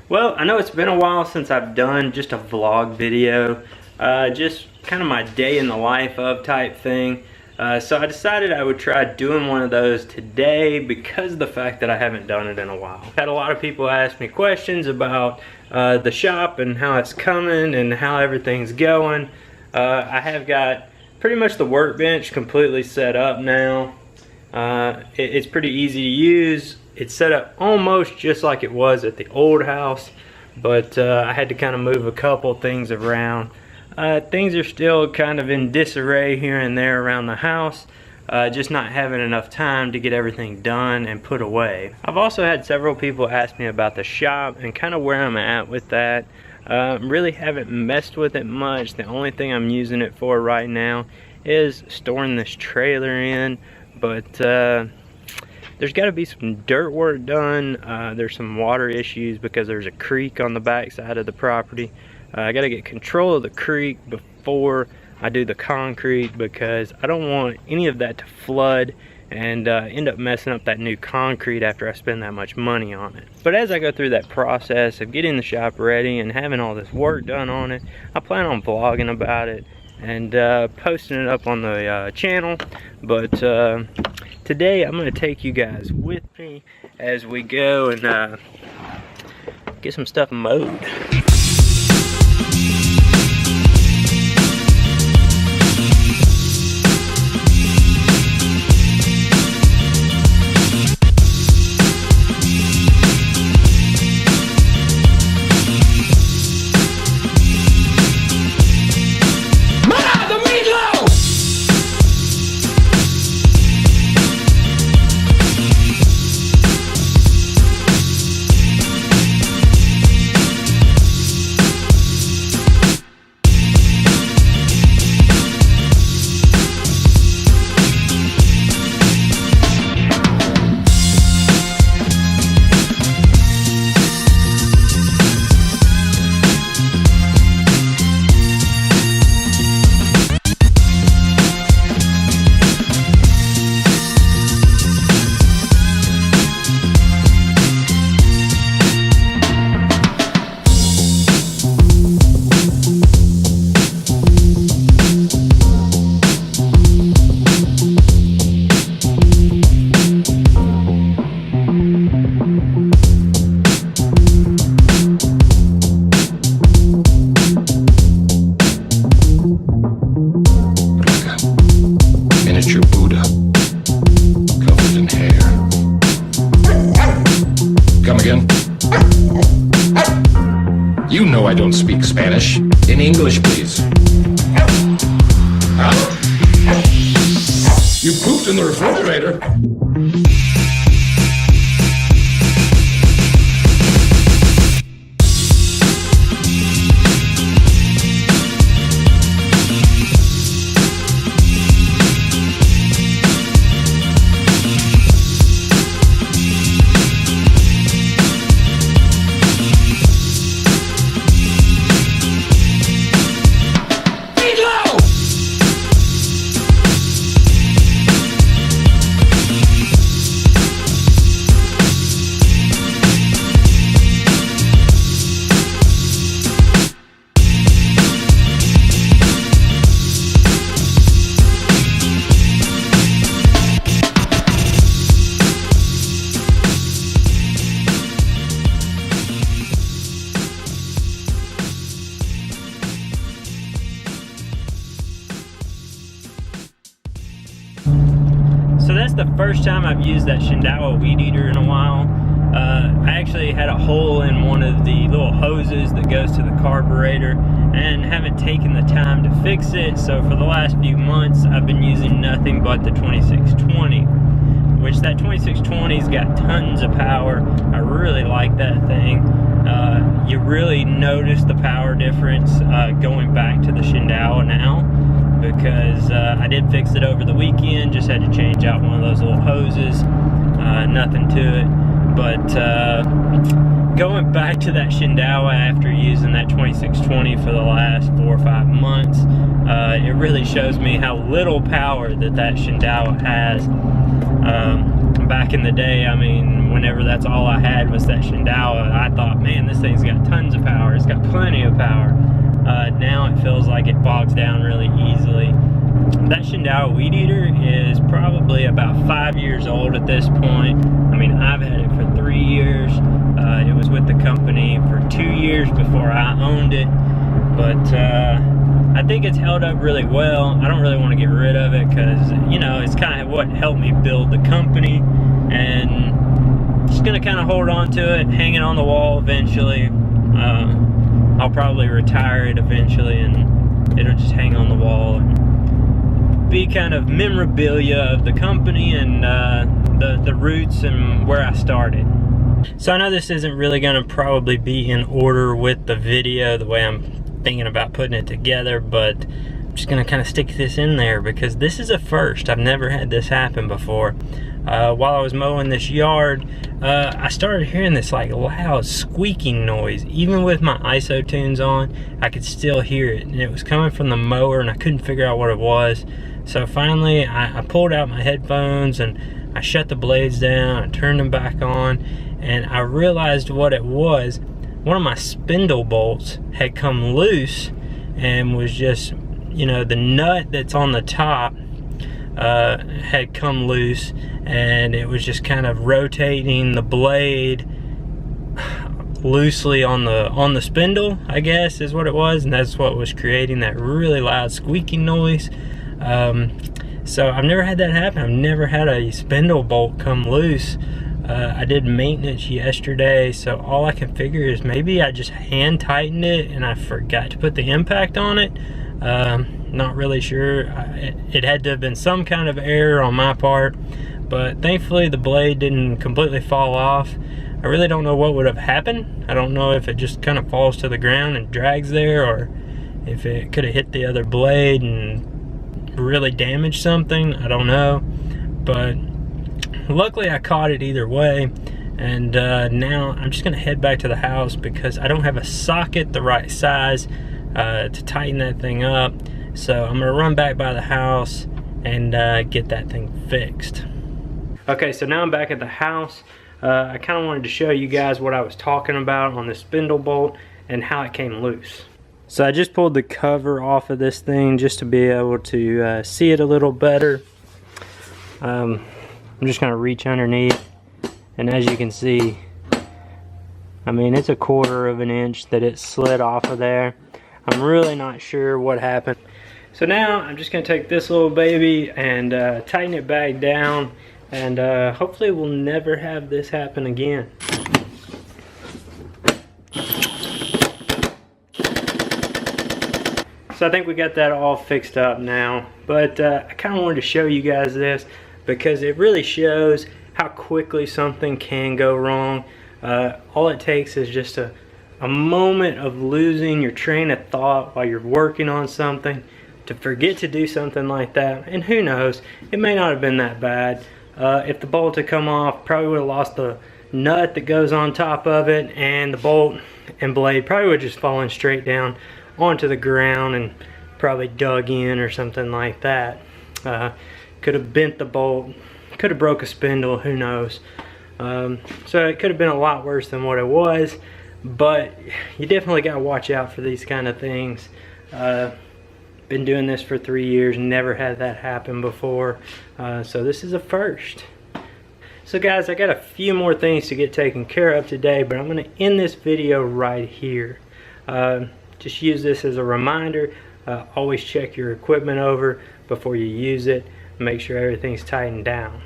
Well, I know it's been a while since I've done just a vlog video, just kind of my day in the life of type thing. So I decided I would try doing one of those today because of the fact that I haven't done it in a while. I've had a lot of people ask me questions about the shop and how it's coming and how everything's going. I have got pretty much the workbench completely set up now. It's pretty easy to use. It's set up almost just like it was at the old house, but I had to kind of move a couple things around. Things are still kind of in disarray here and there around the house, just not having enough time to get everything done and put away. I've also had several people ask me about the shop and kind of where I'm at with that. Really haven't messed with it much. The only thing I'm using it for right now is storing this trailer in, but there's got to be some dirt work done. There's some water issues because there's a creek on the back side of the property. I got to get control of the creek before I do the concrete because I don't want any of that to flood and end up messing up that new concrete after I spend that much money on it. But as I go through that process of getting the shop ready and having all this work done on it, I plan on vlogging about it and posting it up on the channel. But today I'm going to take you guys with me as we go and get some stuff mowed. You know I don't speak Spanish. In English, please. You pooped in the refrigerator. So that's the first time I've used that Shindawa weed eater in a while. I actually had a hole in one of the little hoses that goes to the carburetor and haven't taken the time to fix it. So for the last few months I've been using nothing but the 2620, which that 2620's got tons of power. I really like that thing. You really notice the power difference going back to the Shindawa now, because I did fix it over the weekend. Just had to change out one of those little hoses. Nothing to it. But going back to that Shindawa after using that 2620 for the last 4 or 5 months, it really shows me how little power that Shindawa has. Back in the day, I mean, whenever that's all I had was that Shindawa, I thought, man, this thing's it's got plenty of power. Now it feels like it bogs down really easily. That Shindawa weed eater is probably about 5 years old at this point. I mean, I've had it for 3 years. It was with the company for 2 years before I owned it, but I think it's held up really well. I don't really want to get rid of it because, you know, it's kind of what helped me build the company, and just gonna kind of hold on to it, hang it on the wall eventually. I'll probably retire it eventually, and it'll just hang on the wall and be kind of memorabilia of the company and the roots and where I started. So I know this isn't really gonna probably be in order with the video the way I'm thinking about putting it together, but I'm just gonna kind of stick this in there because this is a first. I've never had this happen before. While I was mowing this yard, I started hearing this like loud squeaking noise. Even with my ISO tunes on, I could still hear it, and it was coming from the mower, and I couldn't figure out what it was. So finally I pulled out my headphones and I shut the blades down, I turned them back on, and I realized what it was. One of my spindle bolts had come loose and was just, you know, the nut that's on the top had come loose, and it was just kind of rotating the blade loosely on the spindle, I guess is what it was, and that's what was creating that really loud squeaking noise. So I've never had that happen. I've never had a spindle bolt come loose. I did maintenance yesterday, so all I can figure is maybe I just hand tightened it and I forgot to put the impact on it. Not really sure. It had to have been some kind of error on my part, but thankfully the blade didn't completely fall off. I really don't know what would have happened. I don't know if it just kind of falls to the ground and drags there, or if it could have hit the other blade and really damaged something. I don't know, but luckily I caught it either way. And now I'm just gonna head back to the house because I don't have a socket the right size to tighten that thing up. So I'm gonna run back by the house and get that thing fixed. Okay, so now I'm back at the house. I kind of wanted to show you guys what I was talking about on the spindle bolt and how it came loose. So I just pulled the cover off of this thing just to be able to see it a little better. I'm just gonna reach underneath, and as you can see, I mean, it's 1/4 of an inch that it slid off of there. I'm really not sure what happened. So now I'm just gonna take this little baby and tighten it back down, and hopefully we'll never have this happen again. So I think we got that all fixed up now, but I kind of wanted to show you guys this because it really shows how quickly something can go wrong. All it takes is just a moment of losing your train of thought while you're working on something to forget to do something like that, and who knows, it may not have been that bad. If the bolt had come off, probably would have lost the nut that goes on top of it, and the bolt and blade probably would have just fallen straight down onto the ground and probably dug in or something like that. Could have bent the bolt, could have broke a spindle, who knows. So it could have been a lot worse than what it was, but you definitely got to watch out for these kind of things. Been doing this for 3 years, never had that happen before, so this is a first. So guys, I got a few more things to get taken care of today, but I'm going to end this video right here. Just use this as a reminder. Always check your equipment over before you use it. Make sure everything's tightened down.